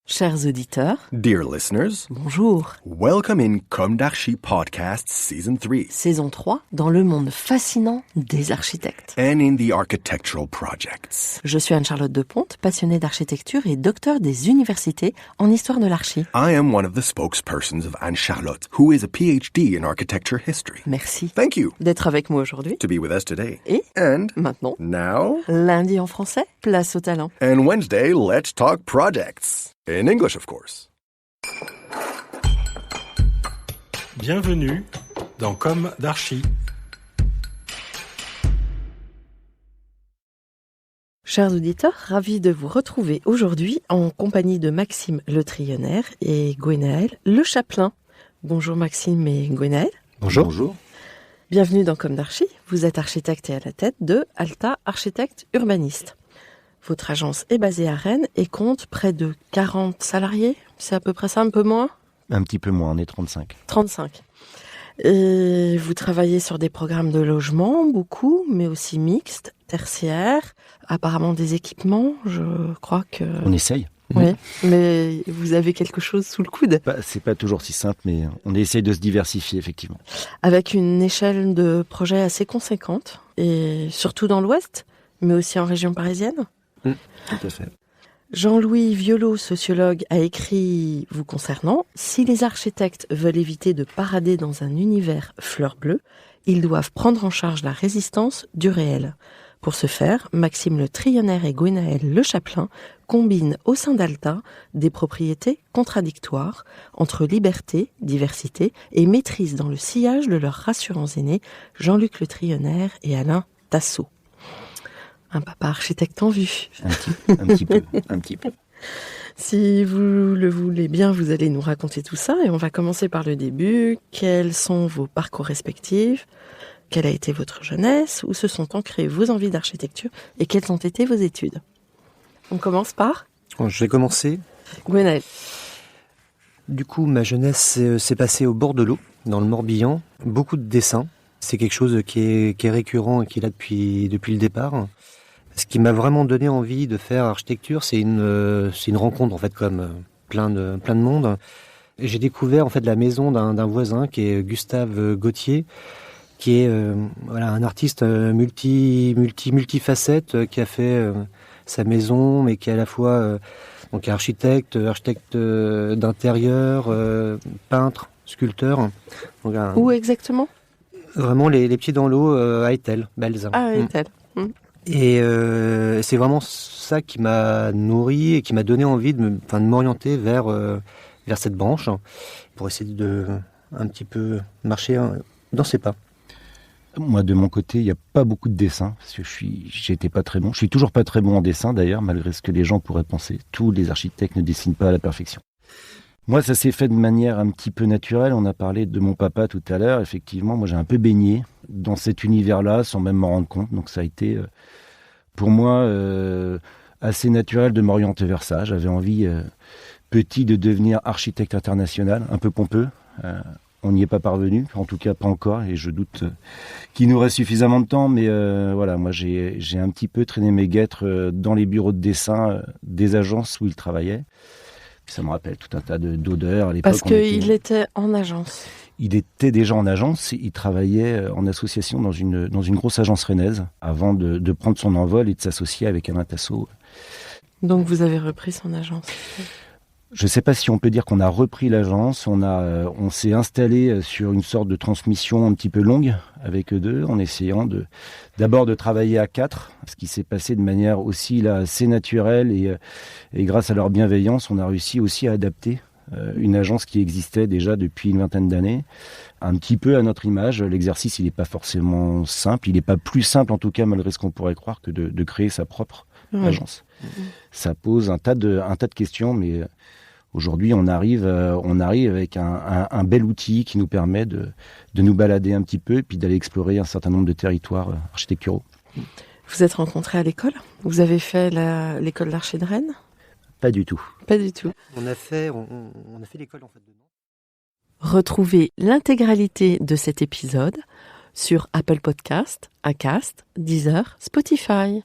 Chers auditeurs, Dear listeners, bonjour. welcome in Comme d'Archi Podcast Season 3 Saison 3, dans le monde fascinant des architectes. and in the architectural projects. Je suis Anne-Charlotte Deponte, passionnée d'architecture et docteur des universités en histoire de l'archi. I am one of the spokespersons of Anne-Charlotte, who is a PhD in architecture history. Merci Thank you d'être avec moi aujourd'hui. to be with us today. Et And maintenant, now, lundi en français, place au talent. and Wednesday, let's talk projects. In English, of course. Bienvenue dans Comme d'Archi. Chers auditeurs, ravis de vous retrouver aujourd'hui en compagnie de Maxime Le Trionnaire et Gwenaël Le Chapelain. Bonjour Maxime et Gwenaël. Bonjour. Bienvenue dans Comme d'Archi. Vous êtes architecte et à la tête de Alta Architecte Urbaniste. Votre agence est basée à Rennes et compte près de 40 salariés. C'est à peu près ça, un peu moins ? Un petit peu moins, on est 35. 35. Et vous travaillez sur des programmes de logement, beaucoup, mais aussi mixtes, tertiaires, apparemment des équipements, je crois que... On essaye. Oui, mais vous avez quelque chose sous le coude. C'est pas toujours si simple, mais on essaye de se diversifier, effectivement. Avec une échelle de projet assez conséquente, et surtout dans l'Ouest, mais aussi en région parisienne. Tout à fait. Jean-Louis Violot, sociologue, a écrit vous concernant « Si les architectes veulent éviter de parader dans un univers fleur bleue, ils doivent prendre en charge la résistance du réel. » Pour ce faire, Maxime Le Trionnaire et Gwenaël Le Chapelain combinent au sein d'Alta des propriétés contradictoires entre liberté, diversité et maîtrise dans le sillage de leurs rassurants aînés Jean-Luc Le Trionnaire et Alain Tassot. Un papa architecte en vue. Un petit peu. Si vous le voulez bien, vous allez nous raconter tout ça et on va commencer par le début. Quels sont vos parcours respectifs ? Quelle a été votre jeunesse ? Où se sont ancrées vos envies d'architecture ? Et quelles ont été vos études ? On commence par Je vais commencer. Gwenaël. Du coup, ma jeunesse s'est passée au bord de l'eau, dans le Morbihan. Beaucoup de dessins. C'est quelque chose qui est récurrent et qui est là depuis le départ. Ce qui m'a vraiment donné envie de faire architecture, c'est une rencontre en fait, comme plein de monde. J'ai découvert en fait la maison d'un voisin qui est Gustave Gauthier, qui est un artiste multifacette, qui a fait sa maison, mais qui est à la fois donc architecte d'intérieur, peintre, sculpteur. Donc, Où exactement ? Vraiment les pieds dans l'eau à Etel, Belzun. Ah, Etel. Et c'est vraiment ça qui m'a nourri et qui m'a donné envie de m'orienter vers cette branche pour essayer de un petit peu marcher dans ses pas. Moi, de mon côté, il n'y a pas beaucoup de dessins, parce que j'étais pas très bon. Je suis toujours pas très bon en dessin, d'ailleurs, malgré ce que les gens pourraient penser. Tous les architectes ne dessinent pas à la perfection. Moi, ça s'est fait de manière un petit peu naturelle. On a parlé de mon papa tout à l'heure. Effectivement, moi, j'ai un peu baigné dans cet univers-là, sans même m'en rendre compte. Donc, ça a été, pour moi, assez naturel de m'orienter vers ça. J'avais envie, petit, de devenir architecte international, un peu pompeux. On n'y est pas parvenu, en tout cas pas encore, et je doute qu'il nous reste suffisamment de temps. Mais voilà, moi, j'ai un petit peu traîné mes guêtres dans les bureaux de dessin des agences où il travaillait. Ça me rappelle tout un tas d'odeurs à l'époque. Parce qu'il était en agence. Il était déjà en agence, il travaillait en association dans une grosse agence rennaise avant de prendre son envol et de s'associer avec Alain Tassot. Donc vous avez repris son agence. Je ne sais pas si on peut dire qu'on a repris l'agence, on s'est installé sur une sorte de transmission un petit peu longue avec eux deux, en essayant d'abord de travailler à 4, ce qui s'est passé de manière aussi là, assez naturelle et grâce à leur bienveillance, on a réussi aussi à adapter une agence qui existait déjà depuis une vingtaine d'années, un petit peu à notre image. L'exercice, il n'est pas forcément simple, il n'est pas plus simple en tout cas, malgré ce qu'on pourrait croire, que de créer sa propre agence. Ça pose un tas de questions, mais aujourd'hui, on arrive avec un bel outil qui nous permet de nous balader un petit peu et puis d'aller explorer un certain nombre de territoires architecturaux. Vous êtes rencontrés à l'école ? Vous avez fait l'école d'archi de Rennes ? Pas du tout. Pas du tout. On a fait l'école en fait de Nantes. Retrouvez l'intégralité de cet épisode sur Apple Podcast, Acast, Deezer, Spotify.